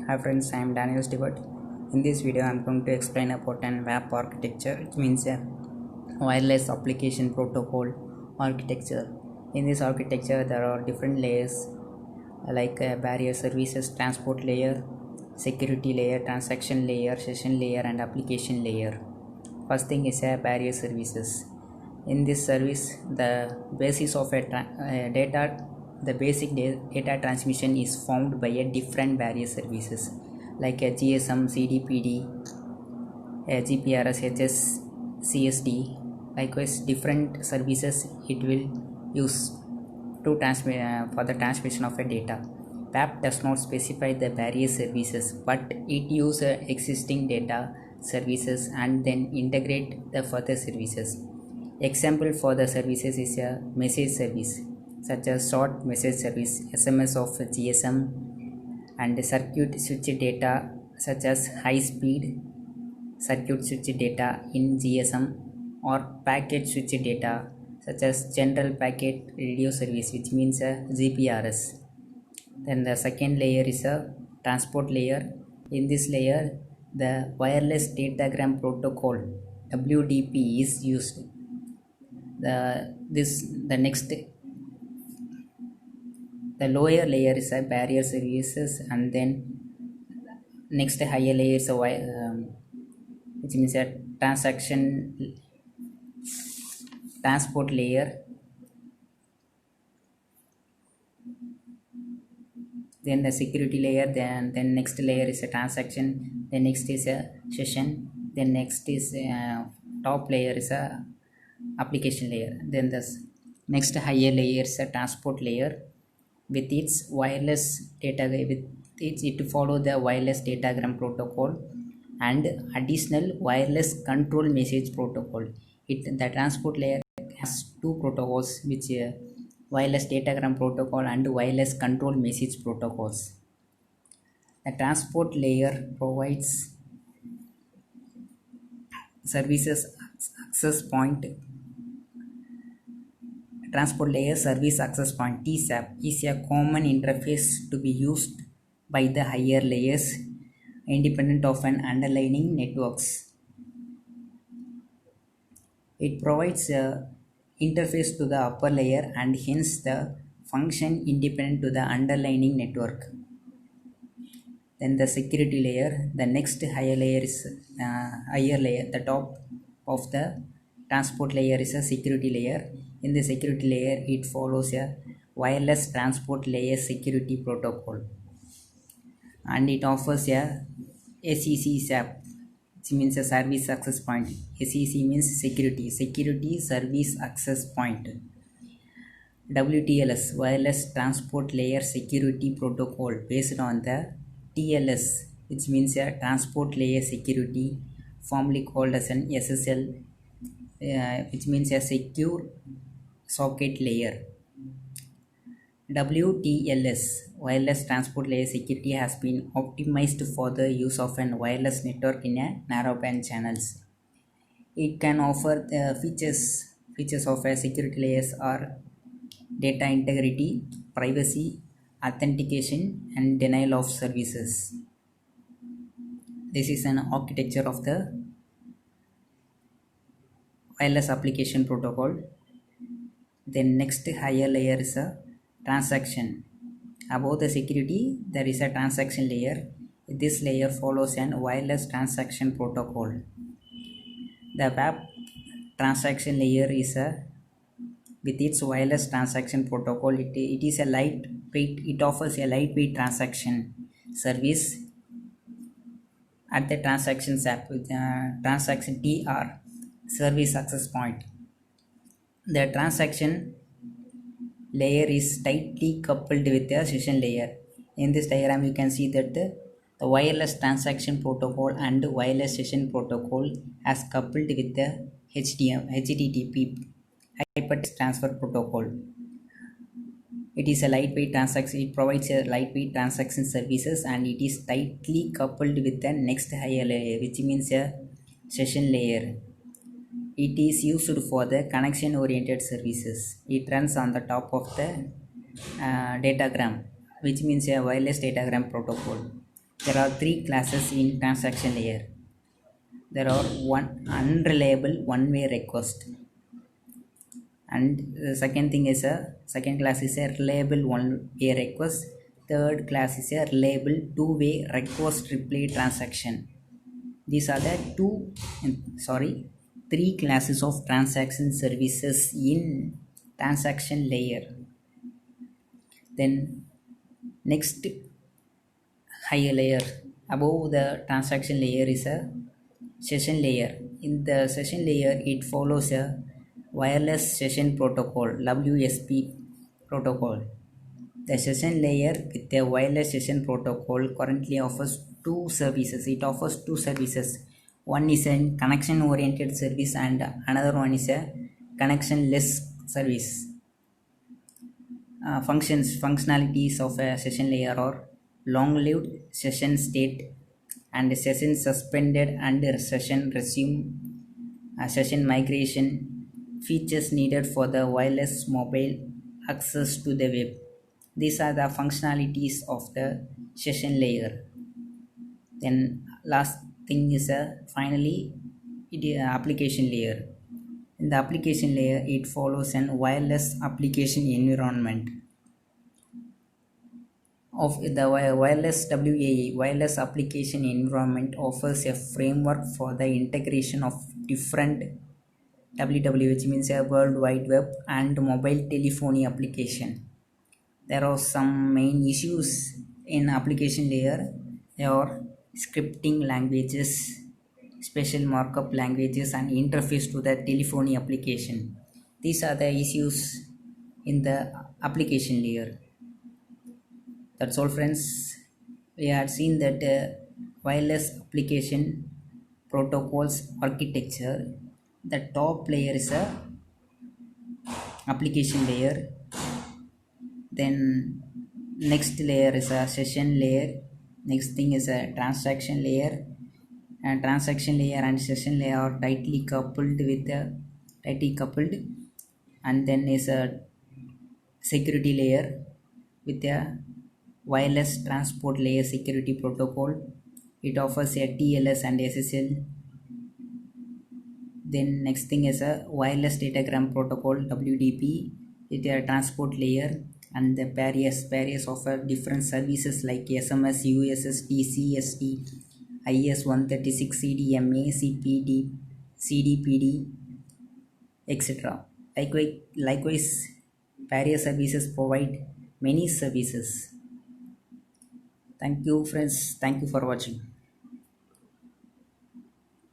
Hi friends, I am Daniel Stewart. In this video, I am going to explain about an WAP architecture, which means a wireless application protocol architecture. In this architecture, there are different layers like barrier services, transport layer, security layer, transaction layer, session layer, and application layer. First thing is a barrier services. In this service, the basis of the basic data transmission is formed by a different barrier services like a GSM, CDPD, a GPRS, HS, CSD. Likewise, different services it will use to transmit for the transmission of a data. WAP does not specify the barrier services, but it uses existing data services and then integrate the further services. Example for the services is a message service such as short message service, SMS of GSM, and circuit switch data such as high speed circuit switch data in GSM, or packet switch data such as general packet radio service, which means a GPRS. Then the second layer is a transport layer. In this layer, the wireless datagram protocol WDP is used. The lower layer is a barrier services, and then next higher layer is a which means a transport layer. Then the security layer, then next layer is a transaction, then next is a session, then next is top layer is a application layer. Then the next higher layer is a transport layer with its wireless data, with it follow the wireless datagram protocol and additional wireless control message protocol. The transport layer has two protocols, which wireless datagram protocol and wireless control message protocols. The transport layer provides services access point. Transport layer service access point TSAP is a common interface to be used by the higher layers independent of an underlying networks. It provides a interface to the upper layer and hence the function independent to the underlying network. Then the security layer, the next higher layer is higher layer. The top of the transport layer is a security layer. In the security layer, it follows a wireless transport layer security protocol, and it offers a SEC, which means a service access point. SEC means security service access point. WTLS, wireless transport layer security protocol, based on the TLS, which means a transport layer security, formerly called as an SSL, which means a secure socket layer. WTLS, wireless transport layer security, has been optimized for the use of an wireless network in a narrowband channels. It can offer the features of a security layers are data integrity, privacy, authentication, and denial of services. This is an architecture of the wireless application protocol. Then next higher layer is a transaction. Above the security, there is a transaction layer. This layer follows an wireless transaction protocol. The WAP transaction layer is with its wireless transaction protocol. It is a lightweight. It offers a lightweight transaction service at the transactions app with transaction TR, service access point. The transaction layer is tightly coupled with the session layer. In this diagram, you can see that the wireless transaction protocol and wireless session protocol has coupled with the HTTP, hypertext transfer protocol. It is a lightweight transaction. It provides a lightweight transaction services, and it is tightly coupled with the next higher layer, which means a session layer. It is used for the connection oriented services. It runs on the top of the datagram, which means a wireless datagram protocol. There are three classes in transaction layer. There are one unreliable one-way request, and the second thing is a second class is a reliable one-way request. Third class is a reliable two-way request reply transaction. These are the three classes of transaction services in transaction layer. Then next higher layer above the transaction layer is a session layer. In the session layer, it follows a wireless session protocol WSP protocol. The session layer with the wireless session protocol currently offers two services. It offers two services. One is a connection oriented service and another one is a connectionless service. Functionalities of a session layer are long-lived session state and session suspended and session resume, session migration, features needed for the wireless mobile access to the web. These are the functionalities of the session layer. Then last thing is finally it is application layer. In the application layer, it follows an wireless application environment of the wireless WAE. Wireless application environment offers a framework for the integration of different WW, which means a World Wide Web, and mobile telephony application. There are some main issues in application layer. There are scripting languages, special markup languages, and interface to the telephony application. These are the issues in the application layer. That's all, friends. We had seen that wireless application protocols architecture. The top layer is a application layer. Then next layer is a session layer. Next thing is a transaction layer. And transaction layer and session layer are tightly coupled. And then is a security layer with a wireless transport layer security protocol. It offers a TLS and SSL. Then next thing is a wireless datagram protocol WDP with a transport layer, and the barriers offer different services like SMS, USSD, CST, IS-136, CDMA, CPD, CDPD, etc. Likewise, barrier services provide many services. Thank you, friends. Thank you for watching.